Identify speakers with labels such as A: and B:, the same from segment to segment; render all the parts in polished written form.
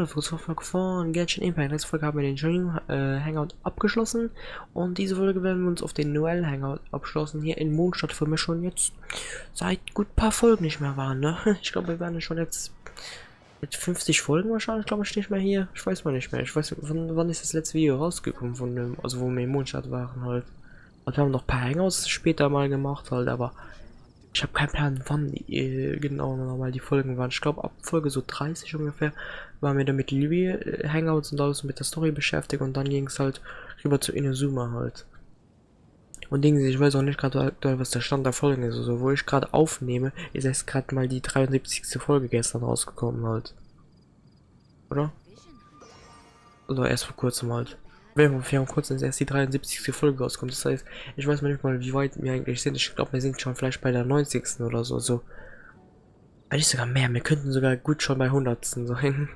A: Leute, Folge von Genshin Impact. Letzte Folge haben wir den Dream Hangout abgeschlossen und diese Folge werden wir uns auf den Noelle Hangout abschlossen hier in Mondstadt, wo wir schon jetzt seit gut paar Folgen nicht mehr waren, ne? Ich glaube, wir werden schon jetzt mit 50 Folgen wahrscheinlich, glaube ich, nicht mehr hier. Ich weiß mal nicht mehr. Ich weiß, wann ist das letzte Video rausgekommen von dem, also wo wir in Mondstadt waren halt. Und wir haben noch ein paar Hangouts später mal gemacht halt, aber ich habe keinen Plan, wann genau nochmal die Folgen waren. Ich glaube, ab Folge so 30 ungefähr waren wir dann mit Libby Hangouts und alles mit der Story beschäftigt und dann ging es halt rüber zu Inazuma halt. Und Dings, ich weiß auch nicht gerade aktuell, was der Stand der Folgen ist. Also, wo ich gerade aufnehme, ist erst gerade mal die 73. Folge gestern rausgekommen halt. Oder? Oder erst vor kurzem halt. Wir haben kurz erst die 73. Folge rauskommt. Das heißt, ich weiß nicht mal, wie weit wir eigentlich sind. Ich glaube, wir sind schon vielleicht bei der 90. oder so. So. Eigentlich sogar mehr. Wir könnten sogar gut schon bei 100. sein.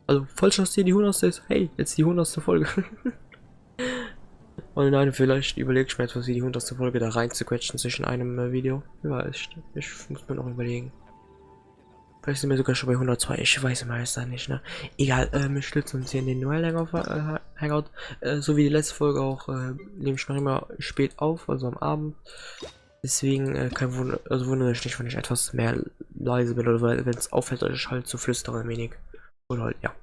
A: Also, falls das hier die 100. ist, hey, jetzt die 100. Folge. Und nein, vielleicht überlege ich mir etwas, wie die 100. Folge da rein zu quetschen zwischen einem Video. Ja, ich muss mir noch überlegen. Vielleicht sind wir sogar schon bei 102. Ich weiß mal es da nicht, ne? Egal, wir stützen uns hier in den Noelle Hangout. So wie die letzte Folge auch, nehme ich noch immer spät auf, also am Abend. Deswegen, kein Wunder, also wundere ich nicht, wenn ich etwas mehr leise bin oder wenn es auffällt, dass ich halt zu flüstern ein wenig. Oder halt, ja.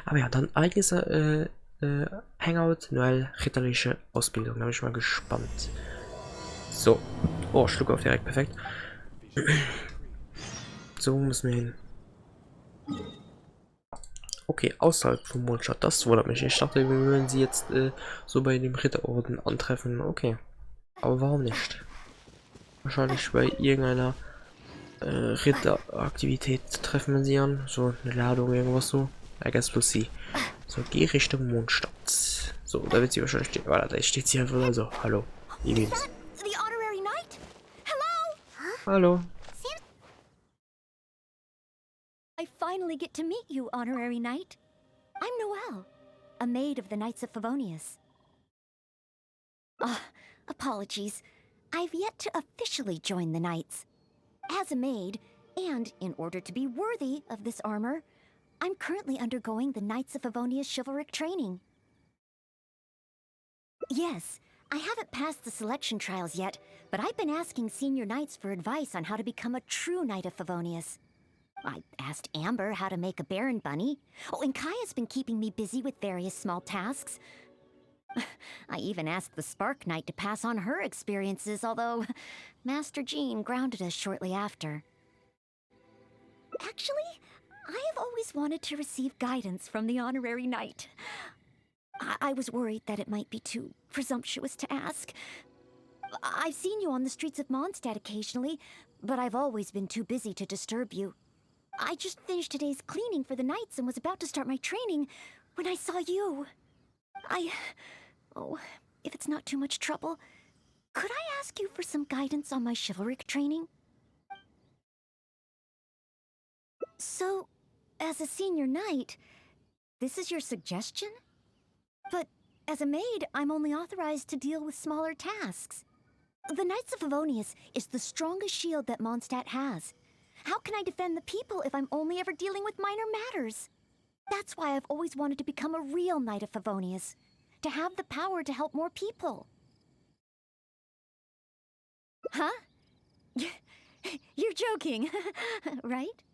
A: Aber ja, dann Ereignisse, Hangout, Noelle, ritterliche Ausbildung. Da bin ich mal gespannt. So. Oh, Schluck auf direkt, perfekt. So müssen wir hin. Okay, außerhalb vom Mondstadt, das wundert mich. Ich dachte, wir würden sie jetzt so bei dem Ritterorden antreffen. Okay. Aber warum nicht? Wahrscheinlich bei irgendeiner Ritteraktivität treffen wir sie an. So eine Ladung, irgendwas so. I guess we'll see. So, geh Richtung Mondstadt. So, da wird sie wahrscheinlich stehen. Warte, da steht sie einfach also. Hallo. Wie geht's? Hallo.
B: I finally get to meet you, Honorary Knight. I'm Noelle, a maid of the Knights of Favonius. Apologies. I've yet to officially join the Knights. As a maid, and in order to be worthy of this armor, I'm currently undergoing the Knights of Favonius chivalric training. Yes, I haven't passed the selection trials yet, but I've been asking senior knights for advice on how to become a true Knight of Favonius. I asked Amber how to make a Baron bunny. Oh, and Kaya's been keeping me busy with various small tasks. I even asked the Spark Knight to pass on her experiences, although Master Jean grounded us shortly after. Actually, I have always wanted to receive guidance from the Honorary Knight. I was worried that it might be too presumptuous to ask. I've seen you on the streets of Mondstadt occasionally, but I've always been too busy to disturb you. I just finished today's cleaning for the Knights and was about to start my training when I saw you. Oh, if it's not too much trouble, could I ask you for some guidance on my chivalric training? So, as a senior knight, this is your suggestion? But as a maid, I'm only authorized to deal with smaller tasks. The Knights of Favonius is the strongest shield that Mondstadt has. How can I defend the people if I'm only ever dealing with minor matters? That's why I've always wanted to become a real Knight of Favonius, to have the power to help more people. Huh? You're joking, right?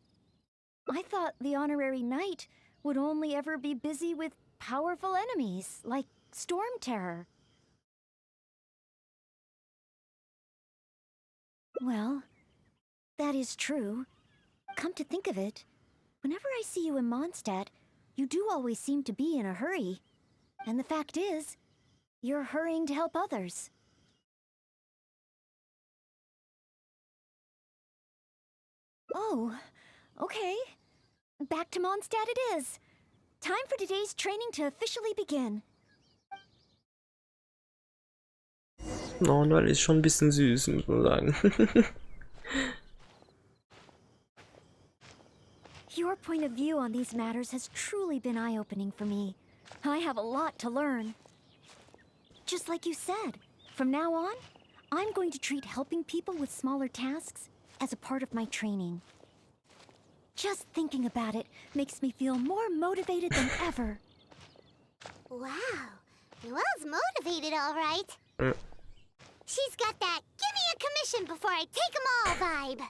B: I thought the Honorary Knight would only ever be busy with powerful enemies, like Storm Terror. Well, that is true. Come to think of it, whenever I see you in Mondstadt, you do always seem to be in a hurry. And the fact is, you're hurrying to help others. Oh, okay. Back to Mondstadt it is. Time for today's training to officially begin.
A: Oh, Noelle ist schon ein bisschen süß, muss man sagen.
B: Your point of view on these matters has truly been eye-opening for me. I have a lot to learn. Just like you said, from now on, I'm going to treat helping people with smaller tasks as a part of my training. Just thinking about it makes me feel more motivated than ever.
C: Wow, Noelle's motivated, all right. She's got that "give me a commission before I take 'em all" vibe.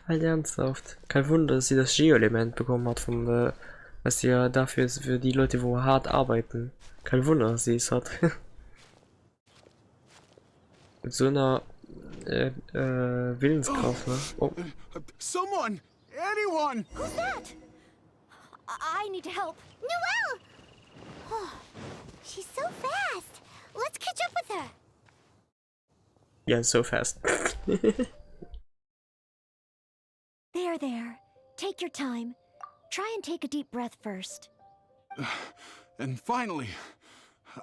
A: Halt ernsthaft. Kein Wunder, dass sie das Geo-Element bekommen hat vom, was sie ja dafür ist für die Leute, wo hart arbeiten. Kein Wunder, dass sie es hat. Mit so einer Willenskraft, ne? Oh.
D: Someone! Anyone!
B: Who's that? I need to help.
C: Noelle! Oh, she's so fast. Let's catch up with her.
A: Yeah, so fast.
B: There. Take your time. Try and take a deep breath first.
D: And finally,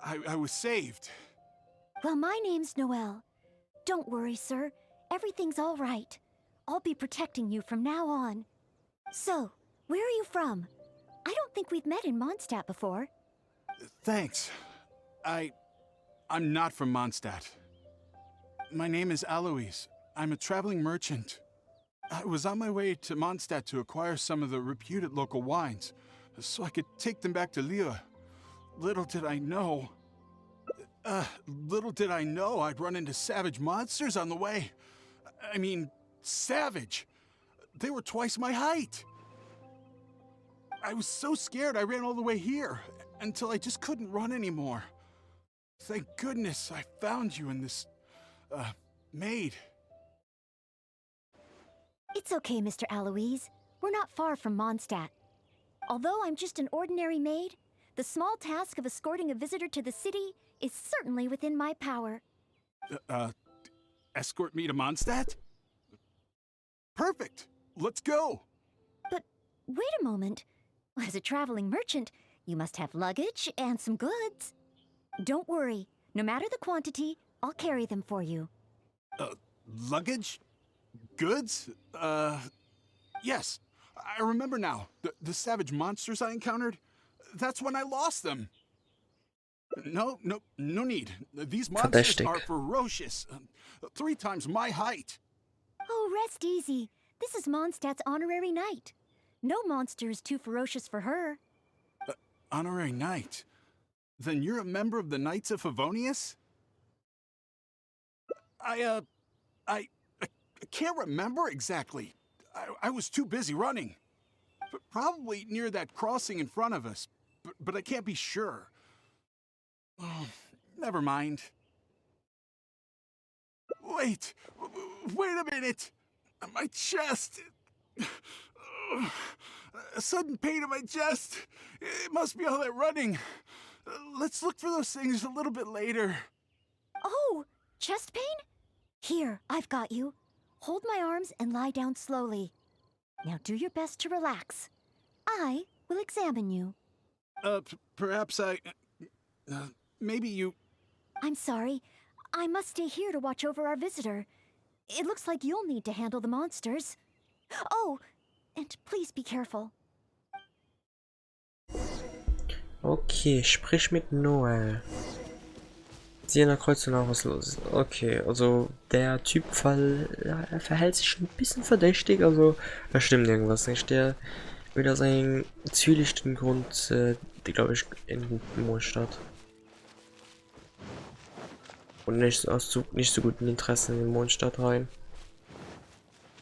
D: I was saved.
B: Well, my name's Noelle. Don't worry, sir. Everything's all right. I'll be protecting you from now on. So, where are you from? I don't think we've met in Mondstadt before.
D: Thanks. I'm not from Mondstadt. My name is Alois. I'm a traveling merchant. I was on my way to Mondstadt to acquire some of the reputed local wines, so I could take them back to Lille. Little did I know I'd run into savage monsters on the way. I mean, savage. They were twice my height. I was so scared I ran all the way here, until I just couldn't run anymore. Thank goodness I found you in this, maid.
B: It's okay, Mr. Alois. We're not far from Mondstadt. Although I'm just an ordinary maid, the small task of escorting a visitor to the city is certainly within my power.
D: Escort me to Mondstadt? Perfect! Let's go!
B: But wait a moment. As a traveling merchant, you must have luggage and some goods. Don't worry. No matter the quantity, I'll carry them for you.
D: Luggage? Goods? Yes. I remember now. The savage monsters I encountered? That's when I lost them. No need. These monsters are ferocious. 3 times my height.
B: Oh, rest easy. This is Mondstadt's honorary knight. No monster is too ferocious for her.
D: Honorary knight? Then you're a member of the Knights of Favonius? I can't remember exactly. I was too busy running. But probably near that crossing in front of us. But I can't be sure. Oh, never mind. Wait a minute. My chest. A sudden pain in my chest. It must be all that running. Let's look for those things a little bit later.
B: Oh, chest pain? Here, I've got you. Hold my arms and lie down slowly. Now do your best to relax. I will examine you.
D: Perhaps maybe you...
B: I'm sorry. I must stay here to watch over our visitor. It looks like you'll need to handle the monsters. Oh, and please be careful.
A: Okay, sprich mit Noelle. Sie in der Kreuzung auch was los ist. Okay, also der Typ er verhält sich ein bisschen verdächtig, also da stimmt irgendwas nicht. Der wieder seinen zwielichtigen Grund, glaube ich, in Mondstadt. Und nicht so guten Interessen in Mondstadt rein.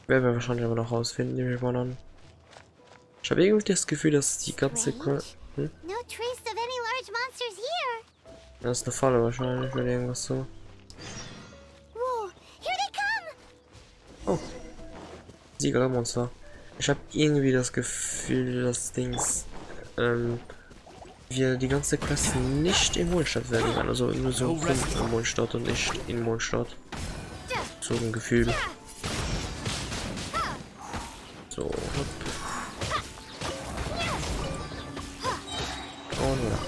A: Werden wir wahrscheinlich aber noch rausfinden, nehme ich mal an. Ich habe irgendwie das Gefühl, dass die ganze...
C: No trace of any large monsters here.
A: Das ist eine Falle wahrscheinlich oder irgendwas so.
C: Whoa, here they come.
A: Oh. Siegermonster. Ich habe irgendwie das Gefühl, dass wir die ganze Quest nicht in Mondstadt werden werden. Also nur so in Mondstadt und nicht in Mondstadt. So ein Gefühl. So, hopp. Oh ja.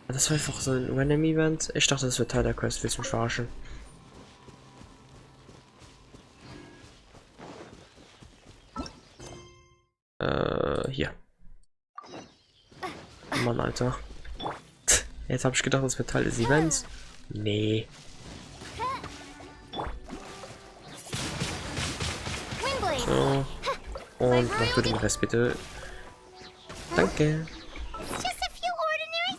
A: Das war einfach so ein Random Event. Ich dachte, das wird Teil der Quest. Willst du mich verarschen? Hier. Mann, Alter. Jetzt habe ich gedacht, das wird Teil des Events. Nee. So. Und mach du den Rest bitte. Danke.
C: It's just a few ordinary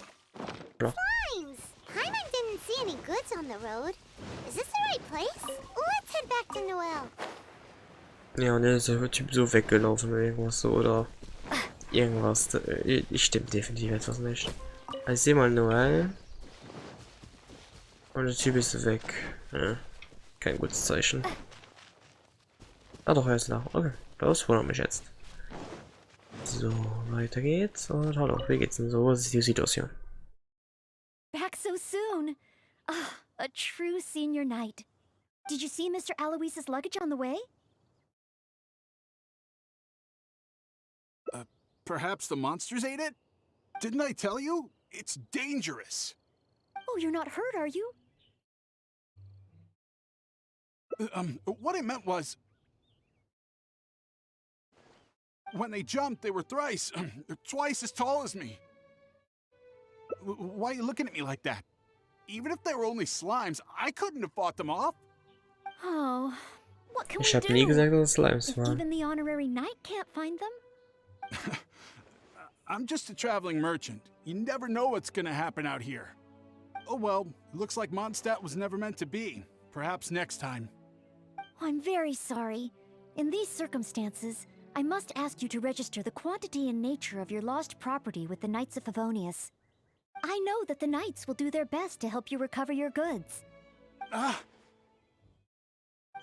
A: Ja.
C: slimes. Paimon didn't see any goods on the road. Is this the right place? Let's head back to Noelle.
A: Ja, ne, ist der Typ so weggelaufen oder irgendwas so, oder irgendwas. Ich stimmt definitiv etwas nicht. Also, ich sehe mal Noelle. Und der Typ ist weg. Ja, kein gutes Zeichen. Ah doch, er ist da. Okay, das wundert mich jetzt. So, weiter geht's. Und hallo, wie geht's denn so? Was ist die Situation?
B: Back so soon. Ah, a true senior night. Did you see Mr. Aloise's luggage on the way?
D: Perhaps the monsters ate it? Didn't I tell you? It's dangerous.
B: Oh, you're not hurt, are you?
D: What I meant was... When they jumped, they were twice as tall as me. Why are you looking at me like that? Even if they were only slimes, I couldn't have fought them off.
B: Oh, what can
A: Ich
B: we
A: habe nie
B: do?
A: gesagt, dass es Slimes
B: If
A: waren.
B: even the honorary knight can't find them?
D: I'm just a traveling merchant. You never know what's gonna happen out here. Oh well, looks like Mondstadt was never meant to be. Perhaps next time.
B: I'm very sorry. In these circumstances, I must ask you to register the quantity and nature of your lost property with the Knights of Favonius. I know that the Knights will do their best to help you recover your goods.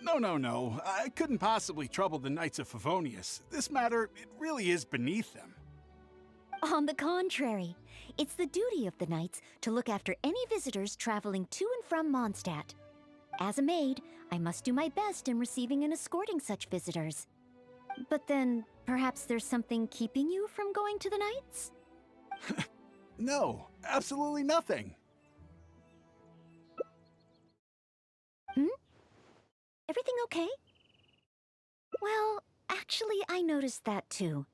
D: No. I couldn't possibly trouble the Knights of Favonius. This matter, it really is beneath them.
B: On the contrary, it's the duty of the Knights to look after any visitors traveling to and from Mondstadt. As a maid, I must do my best in receiving and escorting such visitors. But then, perhaps there's something keeping you from going to the Knights?
D: No, absolutely nothing.
B: Everything okay? Well, actually, I noticed that too.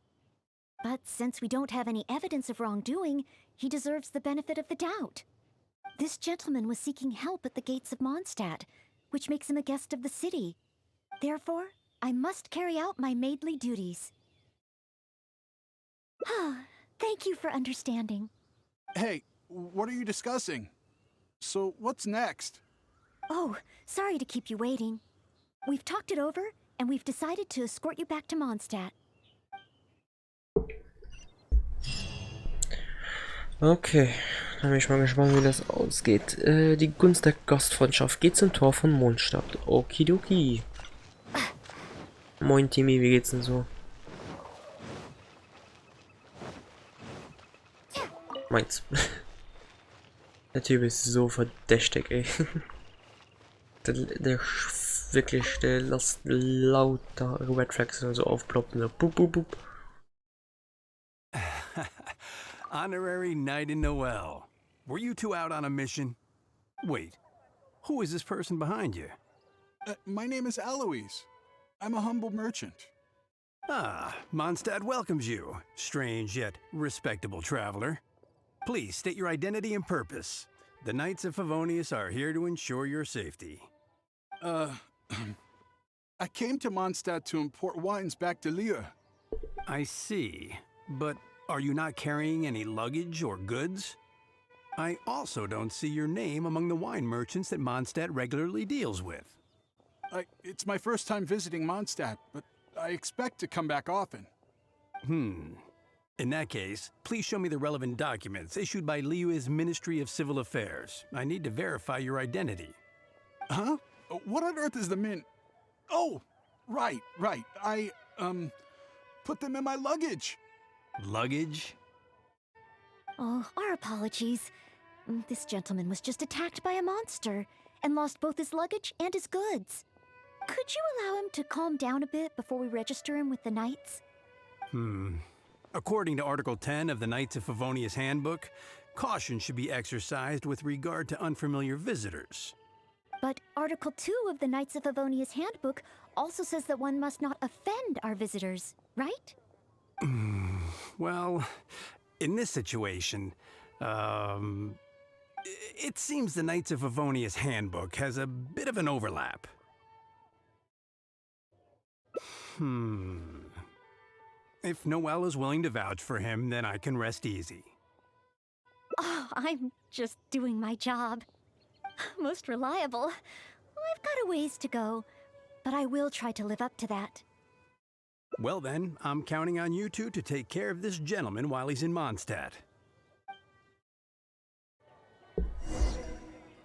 B: But since we don't have any evidence of wrongdoing, he deserves the benefit of the doubt. This gentleman was seeking help at the gates of Mondstadt, which makes him a guest of the city. Therefore, I must carry out my maidly duties. Thank you for understanding.
D: Hey, what are you discussing? So, what's next?
B: Oh, sorry to keep you waiting. We've talked it over, and we've decided to escort you back to Mondstadt.
A: Okay, dann bin ich mal gespannt, wie das ausgeht. Die Gunst der Gastfreundschaft geht zum Tor von Mondstadt. Okidoki. Moin Timmy, wie geht's denn so? Meins. Der Typ ist so verdächtig, ey. der wirklich, der lässt lauter Red Flags und so aufploppen. So boop, boop, boop.
E: Honorary Knight in Noelle. Were you two out on a mission? Wait, who is this person behind you?
D: My name is Aloise. I'm a humble merchant.
E: Ah, Mondstadt welcomes you, strange yet respectable traveler. Please state your identity and purpose. The Knights of Favonius are here to ensure your safety.
D: I came to Mondstadt to import wines back to Lille.
E: I see, but are you not carrying any luggage or goods? I also don't see your name among the wine merchants that Mondstadt regularly deals with.
D: It's my first time visiting Mondstadt, but I expect to come back often.
E: In that case, please show me the relevant documents issued by Liyue's Ministry of Civil Affairs. I need to verify your identity.
D: Huh? What on earth is the min... Oh, right. I, put them in my luggage.
E: Luggage?
B: Oh, our apologies. This gentleman was just attacked by a monster and lost both his luggage and his goods. Could you allow him to calm down a bit before we register him with the Knights?
E: According to Article 10 of the Knights of Favonius Handbook, caution should be exercised with regard to unfamiliar visitors.
B: But Article 2 of the Knights of Favonius Handbook also says that one must not offend our visitors, right?
E: Well, in this situation, it seems the Knights of Favonius Handbook has a bit of an overlap. If Noelle is willing to vouch for him, then I can rest easy.
B: Oh, I'm just doing my job. Most reliable. I've got a ways to go, but I will try to live up to that.
E: Well then, I'm counting on you two to take care of this gentleman while he's in Mondstadt.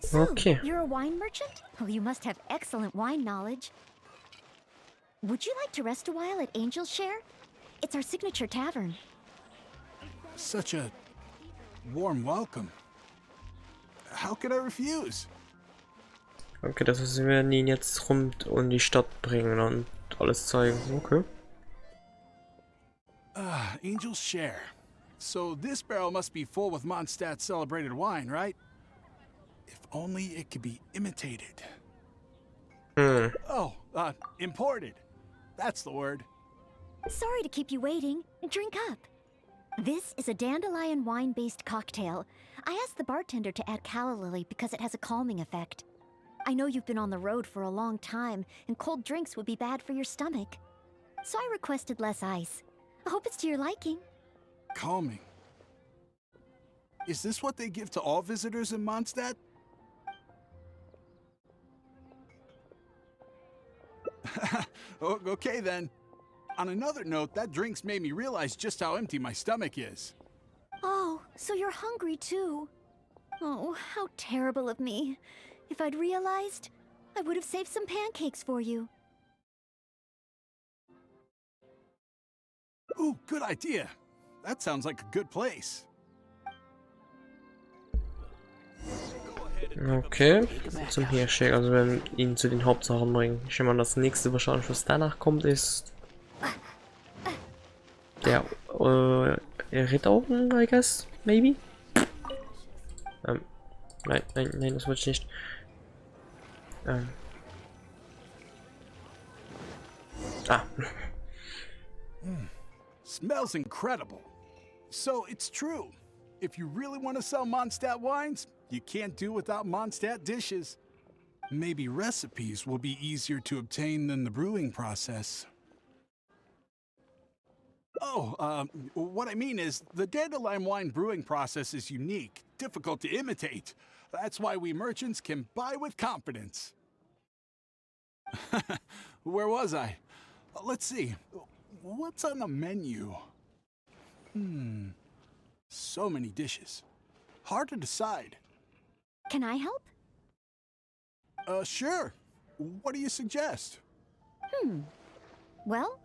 B: So,
A: Okay.
B: you're a wine merchant? Well, you must have excellent wine knowledge. Would you like to rest a while at Wondershare? It's our signature tavern.
D: Such a warm welcome. How could I refuse?
A: Okay, das heißt, wir werden ihn jetzt rund um die Stadt bringen und alles zeigen. Okay.
D: Angel's Share. So this barrel must be full with Mondstadt's celebrated wine, right? If only it could be imitated. Oh, imported. That's the word.
B: Sorry to keep you waiting. Drink up. This is a dandelion wine-based cocktail. I asked the bartender to add calla lily because it has a calming effect. I know you've been on the road for a long time, and cold drinks would be bad for your stomach. So I requested less ice. I hope it's to your liking.
D: Calming. Is this what they give to all visitors in Mondstadt? Okay then. On another note, that drink's made me realize just how empty my stomach is.
B: Oh, so you're hungry too. Oh, how terrible of me. If I'd realized, I would have saved some pancakes for you.
D: Ooh, good idea. That sounds like a good place.
A: Okay, zum Hirschjäger, also wir werden ihn zu den Hauptsachen bringen. Ich denke mal, das nächste wahrscheinlich, was danach kommt, ist der Ritterorden, I guess, maybe? Nein, das wollte ich nicht.
D: Smells incredible. So it's true. If you really want to sell Mondstadt wines, you can't do without Mondstadt dishes. Maybe recipes will be easier to obtain than the brewing process. Oh, what I mean is, the dandelion wine brewing process is unique, difficult to imitate. That's why we merchants can buy with confidence. Where was I? Let's see. What's on the menu? So many dishes. Hard to decide.
B: Can I help?
D: Sure. What do you suggest?
B: Well,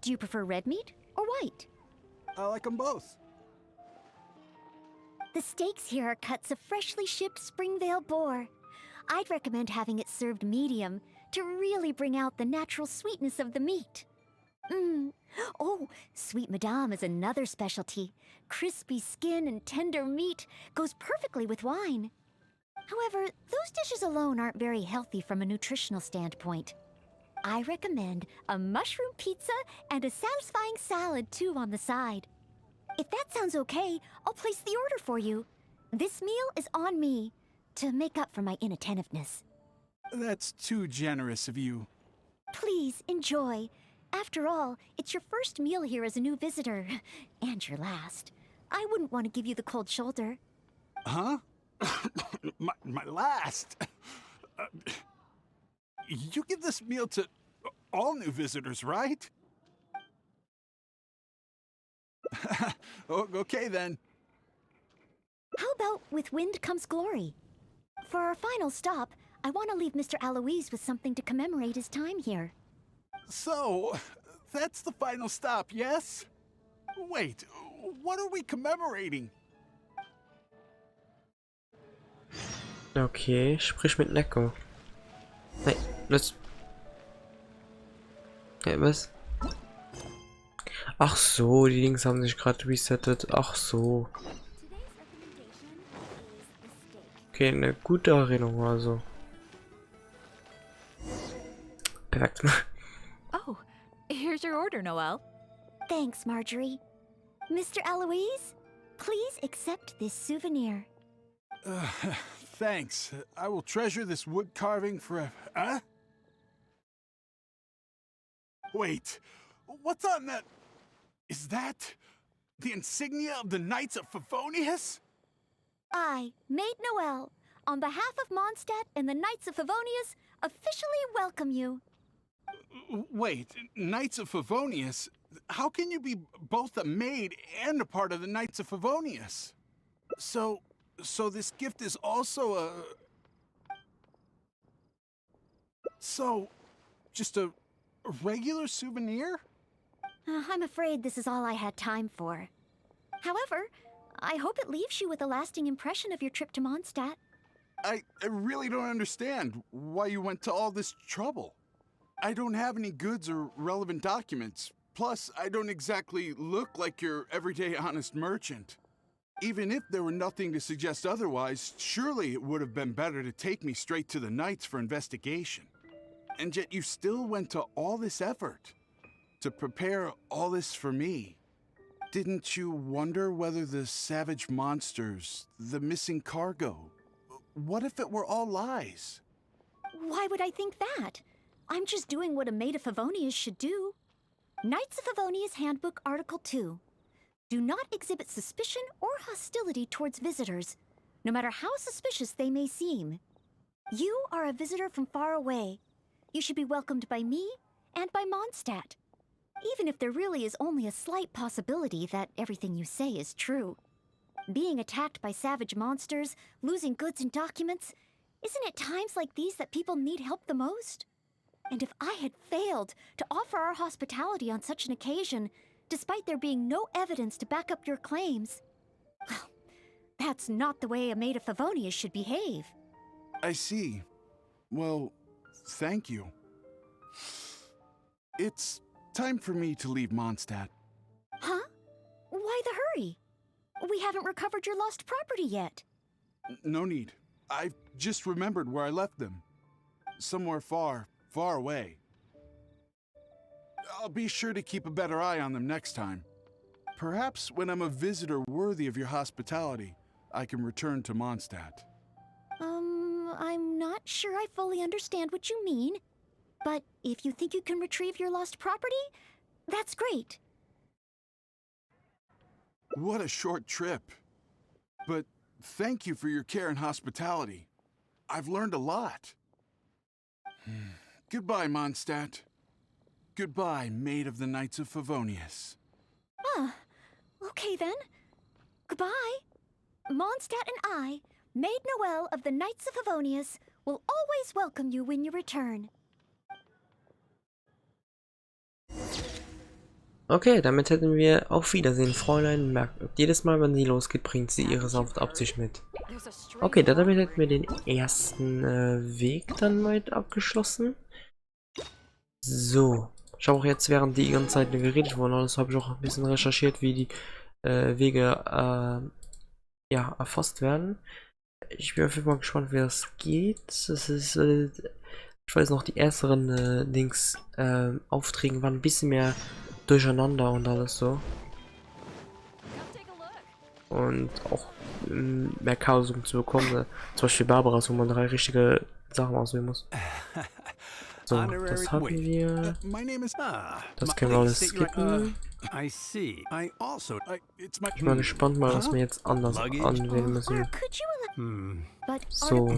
B: do you prefer red meat or white?
D: I like them both.
B: The steaks here are cuts of freshly shipped Springvale boar. I'd recommend having it served medium to really bring out the natural sweetness of the meat. Oh, Sweet Madame is another specialty. Crispy skin and tender meat goes perfectly with wine. However, those dishes alone aren't very healthy from a nutritional standpoint. I recommend a mushroom pizza and a satisfying salad too on the side. If that sounds okay, I'll place the order for you. This meal is on me, to make up for my inattentiveness.
D: That's too generous of you.
B: Please, enjoy. After all, it's your first meal here as a new visitor. And your last. I wouldn't want to give you the cold shoulder.
D: Huh? my last? You give this meal to all new visitors, right? Okay then.
B: How about with wind comes glory? For our final stop, I want to leave Mr. Aloise with something to commemorate his time here.
D: So, that's the final stop, yes? Wait, what are we commemorating?
A: Okay, sprich mit Neko. Nein, das... Ja, was? Ach so, die Links haben sich gerade resettet. Ach so. Okay, eine gute Erinnerung also. Perfekt.
F: Oh, here's your order, Noelle.
B: Thanks, Marjorie. Mr. Aloise, please accept this souvenir.
D: Thanks. I will treasure this wood carving forever. Huh? Wait, what's on that? Is that the insignia of the Knights of Favonius?
B: I, Maid Noelle, on behalf of Mondstadt and the Knights of Favonius, officially welcome you.
D: Wait, Knights of Favonius? How can you be both a maid and a part of the Knights of Favonius? So this gift is also a... So, just a regular souvenir?
B: I'm afraid this is all I had time for. However, I hope it leaves you with a lasting impression of your trip to Mondstadt.
D: I really don't understand why you went to all this trouble. I don't have any goods or relevant documents. Plus, I don't exactly look like your everyday honest merchant. Even if there were nothing to suggest otherwise, surely it would have been better to take me straight to the Knights for investigation. And yet you still went to all this effort to prepare all this for me. Didn't you wonder whether the savage monsters, the missing cargo, what if it were all lies?
B: Why would I think that? I'm just doing what a maid of Favonius should do. Knights of Favonius Handbook Article 2. Do not exhibit suspicion or hostility towards visitors, no matter how suspicious they may seem. You are a visitor from far away. You should be welcomed by me and by Mondstadt, even if there really is only a slight possibility that everything you say is true. Being attacked by savage monsters, losing goods and documents, isn't it times like these that people need help the most? And if I had failed to offer our hospitality on such an occasion, despite there being no evidence to back up your claims, well, that's not the way a maid of Favonius should behave.
D: I see. Well, thank you. It's time for me to leave Mondstadt.
B: Huh? Why the hurry? We haven't recovered your lost property yet.
D: No need. I've just remembered where I left them. Somewhere far, far away. I'll be sure to keep a better eye on them next time. Perhaps when I'm a visitor worthy of your hospitality, I can return to Mondstadt.
B: I'm not sure I fully understand what you mean. But if you think you can retrieve your lost property, that's great.
D: What a short trip. But thank you for your care and hospitality. I've learned a lot. Goodbye, Mondstadt. Goodbye, Maid of the Knights of Favonius.
B: Okay then. Goodbye. Mondstadt and I, Maid Noelle of the Knights of Favonius, will always welcome you when you return.
A: Okay, damit hätten wir auf Wiedersehen, Fräulein merkt. Jedes Mal, wenn sie losgeht, bringt sie ihre sanfte Absicht mit. Okay, damit hätten wir den ersten Weg dann weit abgeschlossen. So. Ich habe auch jetzt, während die ganze Zeit geredet wurden, alles habe ich auch ein bisschen recherchiert, wie die Wege ja, erfasst werden. Ich bin auf jeden Fall gespannt, wie das geht. Das ist, ich weiß noch, die ersteren Aufträge waren ein bisschen mehr durcheinander und alles so. Und auch mehr Chaos zu bekommen. Zum Beispiel Barbaras, wo man 3 richtige Sachen auswählen muss. So, das haben wir. Das können wir alles skippen. Ich bin mal gespannt, was wir jetzt anders anwählen müssen. So.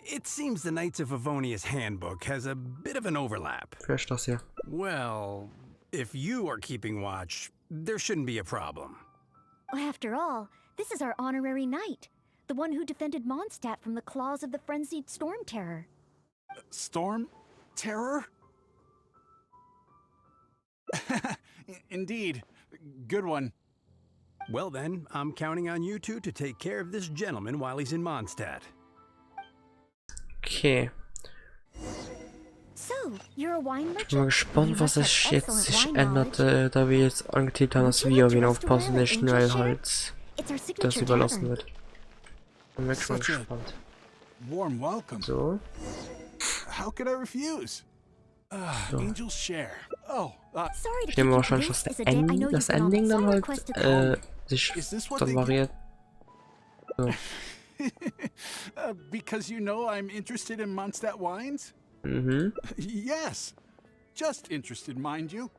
E: It seems the Knights of Favonius handbook has a bit of an overlap.
A: Vielleicht das hier.
E: Well, if you are keeping watch, there shouldn't be a problem.
B: After all, this is our honorary knight, the one who defended Mondstadt from the claws of the frenzied storm terror.
D: Storm? Terror? Indeed. Good one.
E: Well then, I'm counting on you two to take care of this gentleman while he's in Mondstadt.
A: Okay.
B: So, you're a wine merchant?
A: Ich bin mal gespannt, was sich jetzt ändert, da wir jetzt angetippt haben, dass wir auf ihn aufpassen, nicht schnell halt das überlassen wird. Bin wirklich mal gespannt.
D: Warm welcome.
A: So.
D: How could I refuse?
A: So.
D: Angel's share. Oh,
A: Ich nehme wahrscheinlich, dass das Ending dann halt sich dann variiert. So.
D: Because you know I'm interested in Mondstadt wines?
A: Mhm.
D: Yes. Just interested, mind you.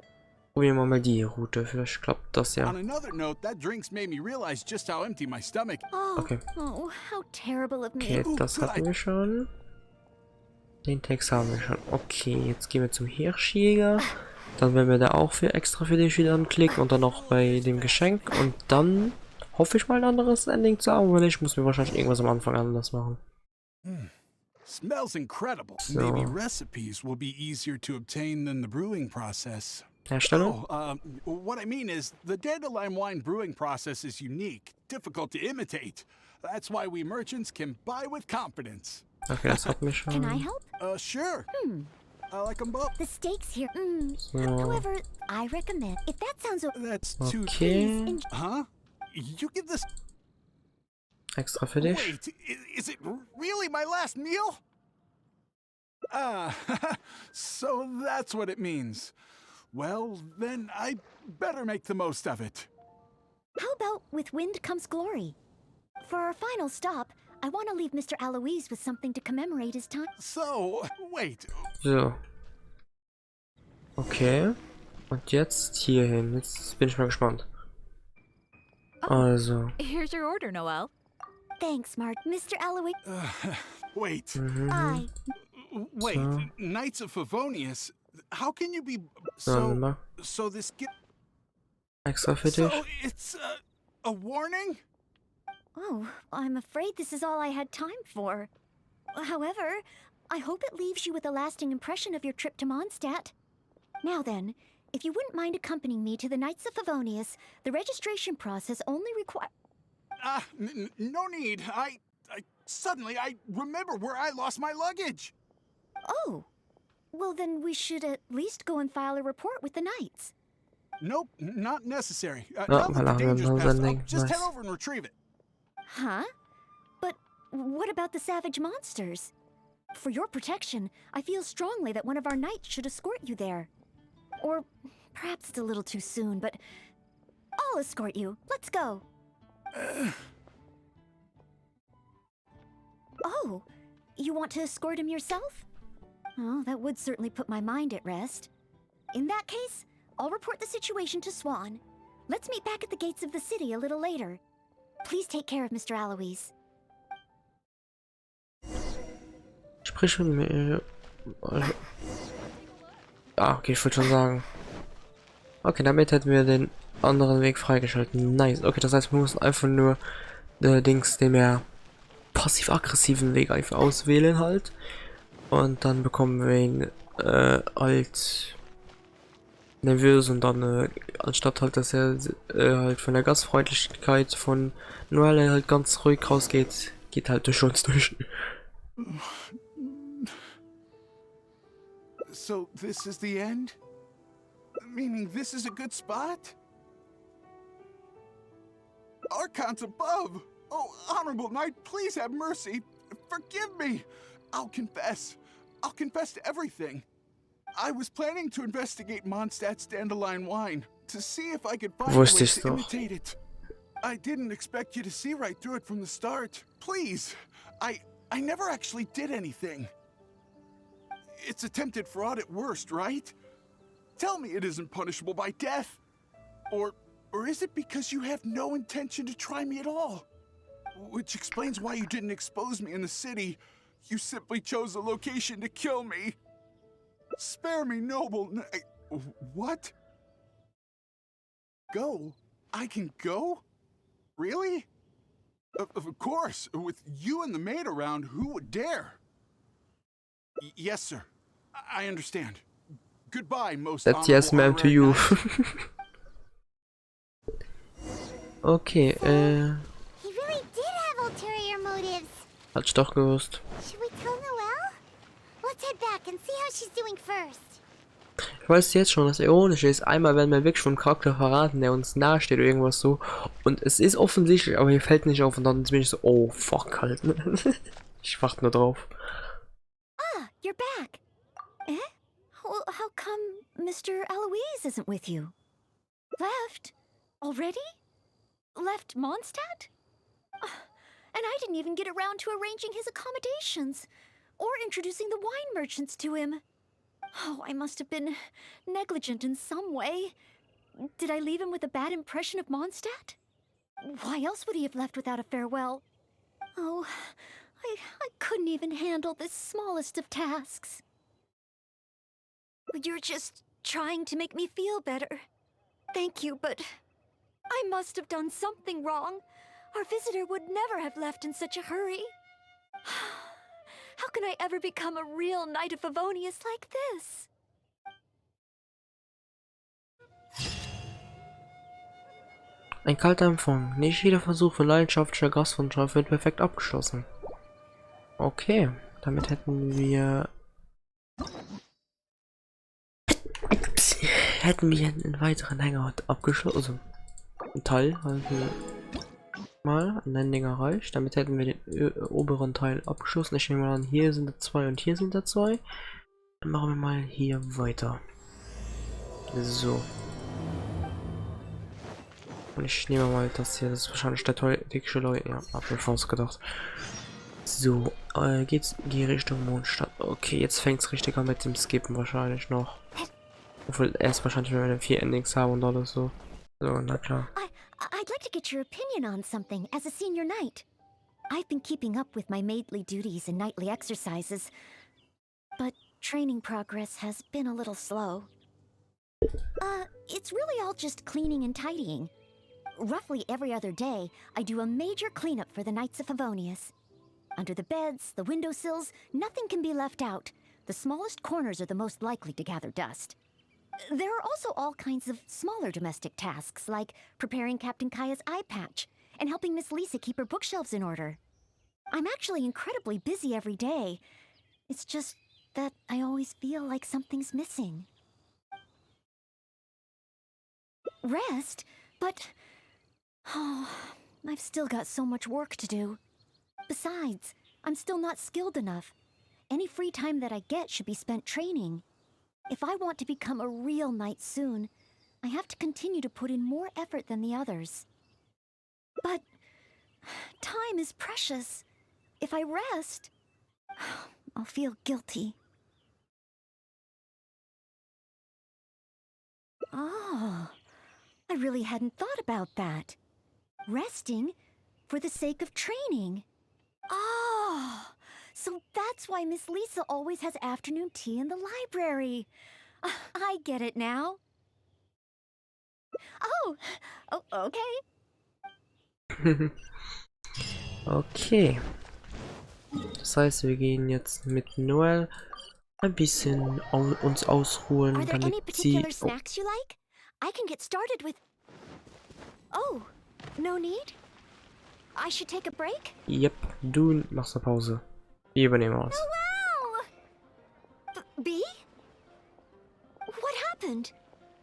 A: Probieren wir mal die Route. Vielleicht klappt das ja.
D: On another note, that drink's made me realize just how empty my stomach.
B: Oh,
A: Okay.
B: oh, how terrible of me.
A: Okay, das hatten wir schon. Den Text haben wir schon. Okay, jetzt gehen wir zum Hirschjäger. Dann werden wir da auch extra für dich wieder anklicken und dann noch bei dem Geschenk. Und dann hoffe ich mal ein anderes Ending zu haben. Wenn nicht, muss mir wahrscheinlich irgendwas am Anfang anders machen.
D: Smells incredible.
A: So.
D: Maybe recipes will be easier to obtain than the brewing process.
A: Herstellung?
D: What I mean is, the dandelion wine brewing process is unique, difficult to imitate. That's why we merchants can buy with confidence.
A: Okay, das hat mich schon.
B: Can I help?
D: Sure. I like them both.
B: The steaks here.
A: So.
B: However, I recommend if that sounds
D: That's too.
A: Okay.
D: Huh? You give this.
A: Extra für dich.
D: Wait, is it really my last meal? So that's what it means. Well, then I better make the most of it.
B: How about with wind comes glory? For our final stop, I want to leave Mr. Aloise with something to commemorate his time.
D: So, wait.
A: So. Okay. Und jetzt hier hin. Jetzt bin ich mal gespannt. Also.
F: Here's your order, Noelle.
B: Thanks, Mark. Mr. Aloise,
D: Wait.
A: Mhm.
D: Wait.
A: So.
D: Knights of Favonius. How can you be
A: So, mal.
D: so this
A: Extra für dich.
D: So it's a warning?
B: oh, I'm afraid this is all I had time for. However, I hope it leaves you with a lasting impression of your trip to Mondstadt. Now then, if you wouldn't mind accompanying me to the Knights of Favonius, the registration process only requires...
D: No need. I suddenly I remember where I lost my luggage.
B: Oh, well then we should at least go and file a report with the Knights.
D: Nope, not necessary.
A: Oh,
D: Now that the
A: voilà, wir haben
D: danger's
A: noch
D: passed,
A: sein
D: I'll
A: Ding.
D: just head
A: Nice.
D: over and retrieve it.
B: Huh? But what about the savage monsters? For your protection, I feel strongly that one of our knights should escort you there. Or perhaps it's a little too soon, but I'll escort you. Let's go. Oh, you want to escort him yourself? Oh, that would certainly put my mind at rest. In that case, I'll report the situation to Swan. Let's meet back at the gates of the city a little later. Please take care of Mr. Aloise.
A: Sprich mit mir. Ah, okay, ich wollte schon sagen. Okay, damit hätten wir den anderen Weg freigeschalten. Nice. Okay, das heißt, wir müssen einfach nur den mehr passiv-aggressiven Weg einfach auswählen halt. Und dann bekommen wir ihn halt nervös und dann anstatt halt, dass er halt von der Gastfreundlichkeit von Noelle halt ganz ruhig rausgeht, geht halt durch uns durch.
D: So this is the end? Meaning this is a good spot? Archons above! Oh, honorable knight, please have mercy. Forgive me. I'll confess. I'll confess to everything. I was planning to investigate Mondstadt's dandelion wine to see if I could find a way to imitate it. I didn't expect you to see right through it from the start. Please, I never actually did anything. It's attempted fraud at worst, right? Tell me it isn't punishable by death. Or is it because you have no intention to try me at all? Which explains why you didn't expose me in the city. You simply chose a location to kill me. Spare me, noble What? Go? I can go? Really? Of course. With you and the maid around, who would dare? Yes, sir. I understand. Goodbye, most
A: That's yes, ma'am, to you. Okay,
C: He really did have ulterior motives.
A: hat's doch gewusst.
C: Should we tell Noelle? Let's head back and see how she's doing first.
A: Ich weiß jetzt schon, das Ironische ist, einmal werden wir wirklich vom Charakter verraten, der uns nahe steht oder irgendwas so. Und es ist offensichtlich, aber hier fällt nicht auf und dann bin ich so, oh fuck halt. Ich warte nur drauf.
B: Ah, you're back. Eh? How come Mr. Aloise isn't with you? Left? Already? Left Mondstadt? And I didn't even get around to arranging his accommodations or introducing the wine merchants to him. Oh, I must have been negligent in some way. Did I leave him with a bad impression of Mondstadt? Why else would he have left without a farewell? Oh, I couldn't even handle this smallest of tasks. You're just trying to make me feel better. Thank you, but I must have done something wrong. Our visitor would never have left in such a hurry. How can I ever become a real Knight of Favonius like this?
A: Ein kalter Empfang. Nicht jeder Versuch von leidenschaftlicher Gastfreundschaft wird perfekt abgeschlossen. Okay, damit hätten wir einen weiteren Hangout abgeschlossen. Also ein Teil, also mal ein Ending erreicht. Damit hätten wir den oberen Teil abgeschlossen. Ich nehme mal an, hier sind da 2 und hier sind da 2. Dann machen wir mal hier weiter. So. Und ich nehme mal das hier, das ist wahrscheinlich der tägliche Leute. Ja, hab mir fast gedacht. So, geht's in die Richtung Mondstadt. Okay, jetzt fängt's richtig an mit dem Skippen wahrscheinlich noch. Obwohl erst wahrscheinlich, wenn wir 4 Endings haben und alles so. So, na klar.
B: I'd like to get your opinion on something as a senior knight. I've been keeping up with my maidly duties and nightly exercises, but training progress has been a little slow. It's really all just cleaning and tidying. Roughly every other day, I do a major cleanup for the Knights of Favonius. Under the beds, the windowsills, nothing can be left out. The smallest corners are the most likely to gather dust. There are also all kinds of smaller domestic tasks, like preparing Captain Kaya's eye patch and helping Miss Lisa keep her bookshelves in order. I'm actually incredibly busy every day. It's just that I always feel like something's missing. Rest? But... oh, I've still got so much work to do. Besides, I'm still not skilled enough. Any free time that I get should be spent training. If I want to become a real knight soon, I have to continue to put in more effort than the others. But time is precious. If I rest, I'll feel guilty. Oh, I really hadn't thought about that. Resting for the sake of training. Oh, so that's why Miss Lisa always has afternoon tea in the library. I get it now. Oh, okay.
A: Okay. Das heißt, wir gehen jetzt mit Noelle ein bisschen uns ausruhen,
B: Are there any
A: damit sie...
B: particular snacks you like? I can get started with... Oh, no need? I should take a break?
A: Yep, du machst eine Pause. Wir übernehmen aus.
B: Noelle! B? What happened?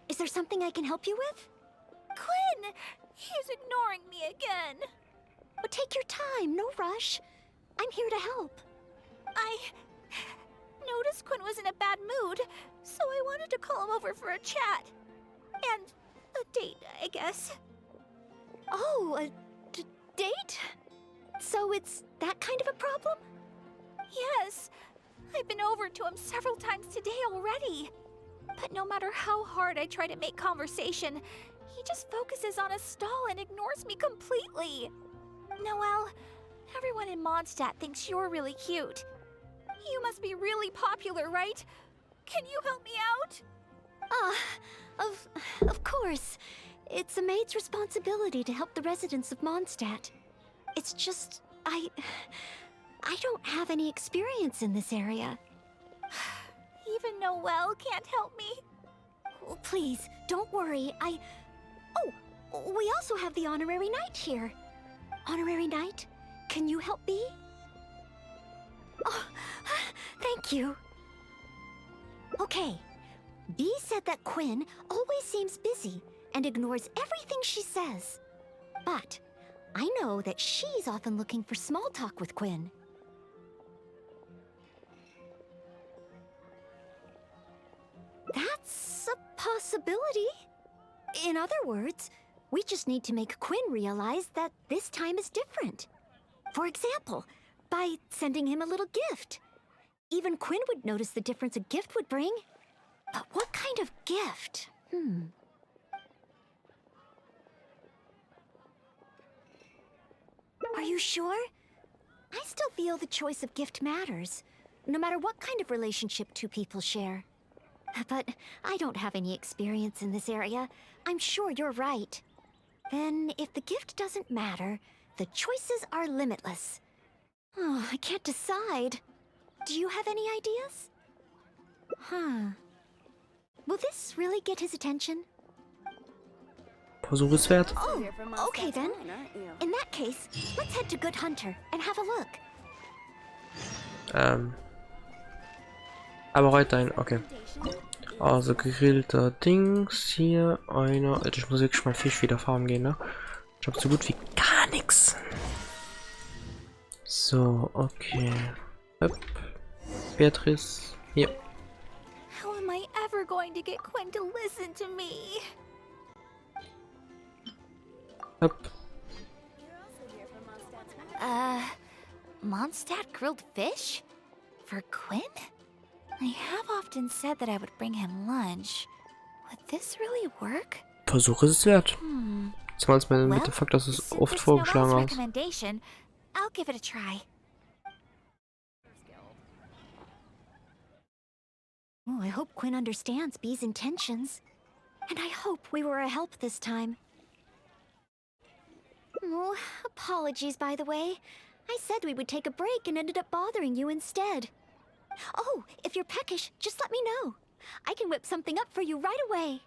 B: Is there something I can help you with? Quinn! He's ignoring me again. But take your time, no rush. I'm here to help.
F: I noticed Quinn was in a bad mood, so I wanted to call him over for a chat. And a date, I guess.
B: Oh, a date? So it's that kind of a problem?
F: Yes. I've been over to him several times today already. But no matter how hard I try to make conversation, he just focuses on a stall and ignores me completely. Noelle, everyone in Mondstadt thinks you're really cute. You must be really popular, right? Can you help me out?
B: Of course. It's a maid's responsibility to help the residents of Mondstadt. It's just, I don't have any experience in this area.
F: Even Noelle can't help me.
B: Oh, please, don't worry. Oh, we also have the honorary knight here. Honorary knight, can you help me? Oh, thank you. Okay. B said that Quinn always seems busy and ignores everything she says. But I know that she's often looking for small talk with Quinn. That's a possibility. In other words, we just need to make Quinn realize that this time is different. For example, by sending him a little gift. Even Quinn would notice the difference a gift would bring. But what kind of gift? Are you sure? I still feel the choice of gift matters, no matter what kind of relationship two people share. But I don't have any experience in this area. I'm sure you're right. Then, if the gift doesn't matter, the choices are limitless. Oh, I can't decide. Do you have any ideas? Will this really get his attention?
A: Versuch es wert.
B: Oh, okay then. In that case, let's head to Good Hunter and have a look.
A: Aber weiterhin, okay. Also gegrillter Dings hier, einer. Alter, ich muss wirklich mal Fisch wieder farmen gehen, ne? Ich hab so gut wie gar nichts. So, okay. Hopp. Beatrice, hier.
F: How am I ever going to get Quinn to listen to me?
A: Hopp.
F: Mondstadt grilled fish? For Quinn? I have often said that I would bring him lunch. Would this really work?
A: Versuch es wert. Zumal mir mit
F: Well,
A: dem Fakt, dass es
F: since
A: oft
F: it's
A: vorgeschlagen
F: Noelle's
A: hast.
F: recommendation, I'll give it a try.
B: Oh, I hope Quinn understands Bee's intentions. And I hope we were a help this time. Oh, apologies, by the way. I said we would take a break and ended up bothering you instead. Oh, if you're peckish, just let me know. I can whip something up for you right away.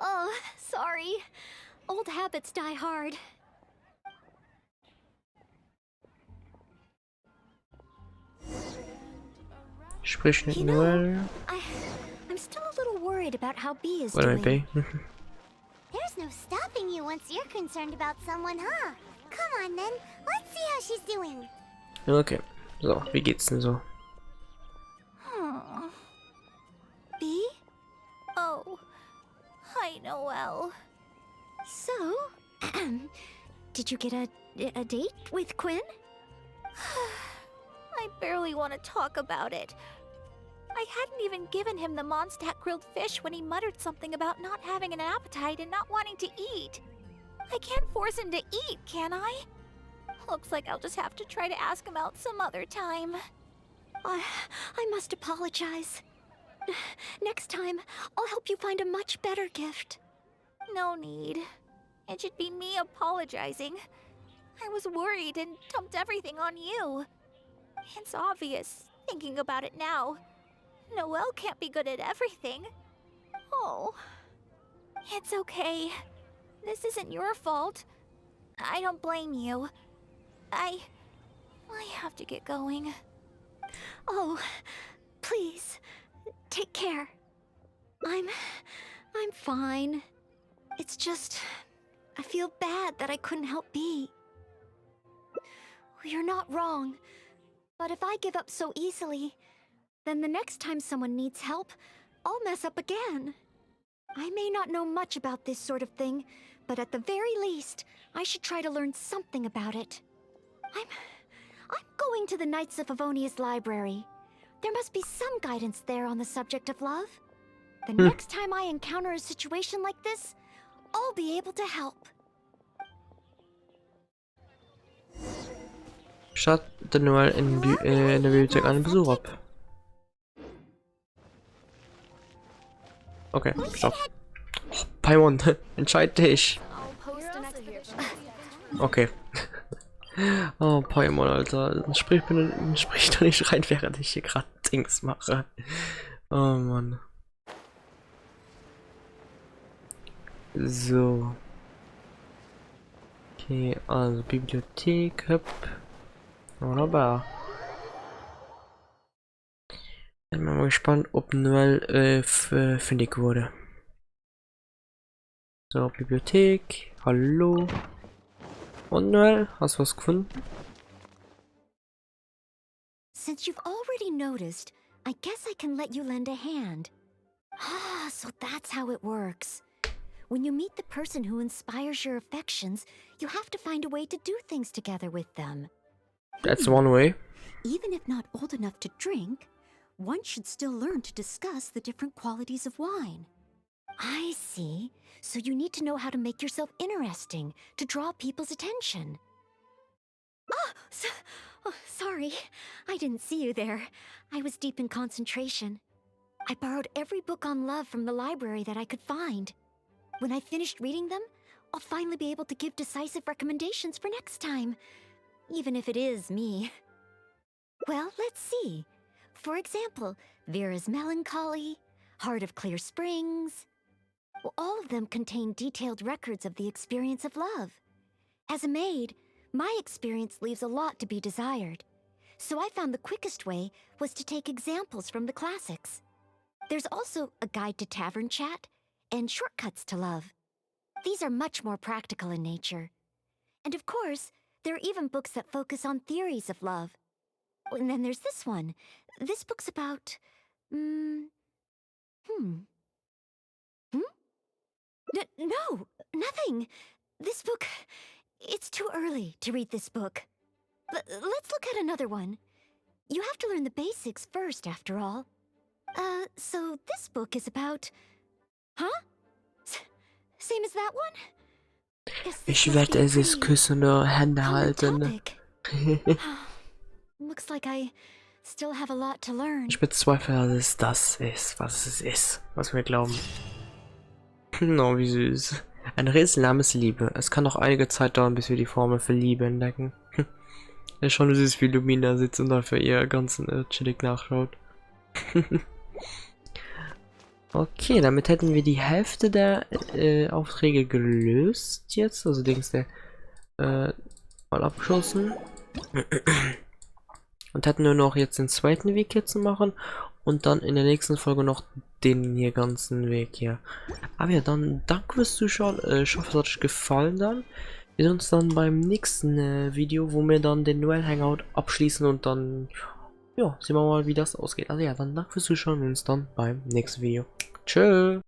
B: Oh, sorry. Old habits die hard.
A: Sprich mit
B: You know,
A: Noelle.
B: I'm still a little worried about how Bee is
A: What am I
B: doing.
A: pay?
C: There's no stopping you once you're concerned about someone, huh? Come on then, let's see how she's doing.
A: Okay. So, wie geht's denn so?
B: Bee?
F: Oh, hi, Noelle.
B: So, did you get a date with Quinn?
F: I barely want to talk about it. I hadn't even given him the Mondstadt grilled fish when he muttered something about not having an appetite and not wanting to eat. I can't force him to eat, can I? Looks like I'll just have to try to ask him out some other time.
B: I must apologize. Next time, I'll help you find a much better gift.
F: No need. It should be me apologizing. I was worried and dumped everything on you. It's obvious, thinking about it now. Noelle can't be good at everything. Oh. It's okay. This isn't your fault. I don't blame you. I have to get going.
B: Oh, please, take care. I'm fine. It's just, I feel bad that I couldn't help Bee. You're not wrong. But if I give up so easily, then the next time someone needs help, I'll mess up again. I may not know much about this sort of thing, but at the very least, I should try to learn something about it. I'm going to the Knights of Favonius library. There must be some guidance there on the subject of love. The next time I encounter a situation like this, I'll be able to help.
A: Statt Noelle in der Bibliothek einen Besuch ab. Okay, stopp. Paimon, entscheid dich. Okay. Oh, Paimon, Alter. Sprich doch nicht rein, während ich hier gerade Dings mache. Oh, Mann. So. Okay, also Bibliothek, hopp. Wunderbar. Bin mal gespannt, ob Noelle fündig wurde. So, Bibliothek. Hallo. Und Noelle, hast du was gefunden?
B: Since you've already noticed, I guess I can let you lend a hand. Ah, so that's how it works. When you meet the person who inspires your affections, you have to find a way to do things together with them.
A: That's one way.
B: Even if not old enough to drink, one should still learn to discuss the different qualities of wine. I see. So you need to know how to make yourself interesting, to draw people's attention. Sorry. I didn't see you there. I was deep in concentration. I borrowed every book on love from the library that I could find. When I finished reading them, I'll finally be able to give decisive recommendations for next time. Even if it is me. Well, let's see. For example, Vera's Melancholy, Heart of Clear Springs. Well, all of them contain detailed records of the experience of love. As a maid, my experience leaves a lot to be desired. So I found the quickest way was to take examples from the classics. There's also a guide to tavern chat and shortcuts to love. These are much more practical in nature. And of course, there are even books that focus on theories of love. And then there's this one. This book's about... No, nothing. This book... It's too early to read this book. Let's look at another one. You have to learn the basics first, after all. So this book is about... Huh? Same as that one? Guess this
A: Ich
B: must
A: werde
B: be a
A: es
B: pretty
A: küssende Hände
B: common
A: halten.
B: topic. Looks like I still have a lot to learn.
A: Ich bezweifle, dass es das ist, was es ist, was wir glauben. Oh, wie süß. Ein Rätsel namens Liebe. Es kann noch einige Zeit dauern, bis wir die Formel für Liebe entdecken. Ja, schon süß, wie Lumina sitzt und dafür ihr ganzen chillig nachschaut. Okay, damit hätten wir die Hälfte der Aufträge gelöst jetzt. Also Dings der mal abgeschossen. Und hätten nur noch jetzt den zweiten Weg hier zu machen. Und dann in der nächsten Folge noch den hier ganzen Weg hier. Aber ja, dann danke fürs Zuschauen. Ich hoffe, es hat euch gefallen dann. Wir sehen uns dann beim nächsten Video, wo wir dann den Noelle Hangout abschließen und dann, ja, sehen wir mal, wie das ausgeht. Also ja, dann danke fürs Zuschauen und uns dann beim nächsten Video. Tschö!